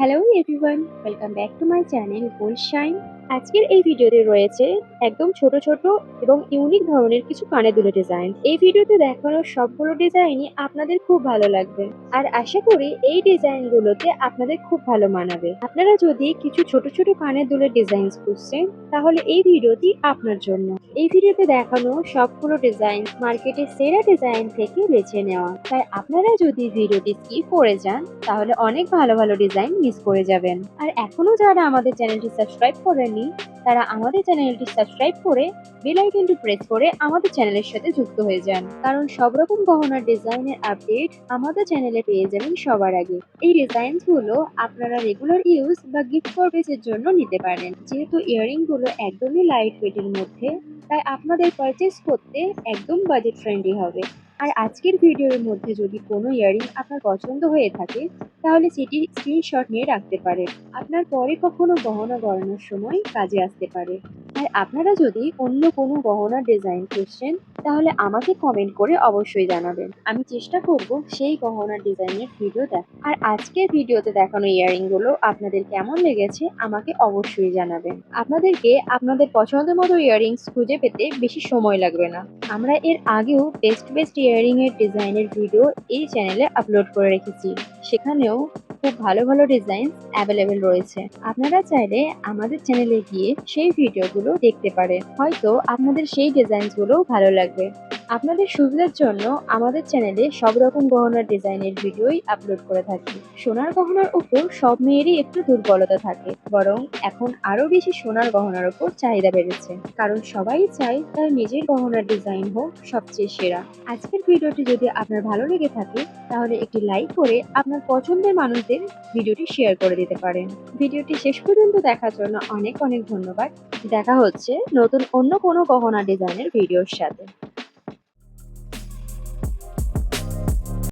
Hello everyone, welcome back to my channel gold shine. আজকের এই ভিডিওতে রয়েছে একদম ছোট ছোট এবং ইউনিক ধরনের কিছু কানের দুলের ডিজাইন। এই ভিডিওতে দেখানো সবগুলো ডিজাইনই আপনাদের খুব ভালো লাগবে, আর আশা করি এই ডিজাইনগুলোতে আপনাদের খুব ভালো মানাবে। আপনারা যদি কিছু ছোট ছোট কানের দুলের ডিজাইন খুঁজছেন, তাহলে এই ভিডিওটি আপনার জন্য। এই ভিডিওতে দেখানো সবগুলো ডিজাইন মার্কেটের সেরা ডিজাইন থেকে বেছে নেওয়া, তাই আপনারা যদি ভিডিওটি স্কিপ করে যান তাহলে অনেক ভালো ভালো ডিজাইন মিস করে যাবেন। আর এখনো যারা আমাদের চ্যানেলটি সাবস্ক্রাইব করেননি, তারা আমাদের চ্যানেলটি সাবস্ক্রাইব করে বেল আইকনটি প্রেস করে আমাদের চ্যানেলের সাথে যুক্ত হয়ে যান, কারণ সব রকম গহনার ডিজাইনের আপডেট আমাদের চ্যানেলে পেয়ে যাবেন সবার আগে। এই ডিজাইনগুলো আপনারা রেগুলার ইউজ বা গিফট পারপাসের জন্য নিতে পারেন। যেহেতু ইয়াররিং গুলো একদমই লাইট ওয়েটের মধ্যে, তাই আপনাদের পারচেস করতে একদম বাজেট ফ্রেন্ডলি হবে। আর আজকের ভিডিওর মধ্যে যদি কোনো ইয়াররিং আপনার পছন্দ হয়ে থাকে, তাহলে সেটির স্ক্রিনশট নিয়ে রাখতে পারেন। আপনার পরে কখনো গহনা গড়ানোর সময় কাজে আসতে পারে। আর আপনারা যদি অন্য কোনো গহনার ডিজাইন খুঁজছেন, তাহলে আমাকে কমেন্ট করে অবশ্যই জানাবেন। আমি চেষ্টা করব সেই গহনার ডিজাইনের ভিডিও দেখা। আর আজকের ভিডিওতে দেখানো ইয়াররিংগুলো আপনাদের কেমন লেগেছে আমাকে অবশ্যই জানাবেন। আপনাদেরকে আপনাদের পছন্দ মতো ইয়াররিংস খুঁজে পেতে বেশি সময় লাগবে না। আমরা এর আগেও বেস্ট ইয়াররিং এর ডিজাইনের ভিডিও এই চ্যানেলে আপলোড করে রেখেছি, সেখানেও খুব ভালো ভালো ডিজাইন অ্যাভেলেবেল রয়েছে। আপনারা চাইলে আমাদের চ্যানেলে গিয়ে সেই ভিডিওগুলো দেখতে পারেন, হয়তো আপনাদের সেই ডিজাইনগুলো ভালো লাগবে। আপনাদের সুবিধার জন্য আমাদের চ্যানেলে সব রকম গহনার ডিজাইনের ভিডিওই আপলোড করে থাকি। সোনার গহনার উপর সব মেয়েরই একটু দুর্বলতা থাকে, বরং এখন আরো বেশি সোনার গহনার উপর চাহিদা বেড়েছে, কারণ সবাই চায় তার নিজের গহনার ডিজাইন হোক সবচেয়ে সেরা। আজকের ভিডিওটি যদি আপনার ভালো লেগে থাকে, তাহলে একটি লাইক করে আপনার পছন্দের মানুষদের ভিডিওটি শেয়ার করে দিতে পারেন। ভিডিওটি শেষ পর্যন্ত দেখার জন্য অনেক অনেক ধন্যবাদ। দেখা হচ্ছে নতুন অন্য কোনো গহনা ডিজাইনের ভিডিওর সাথে।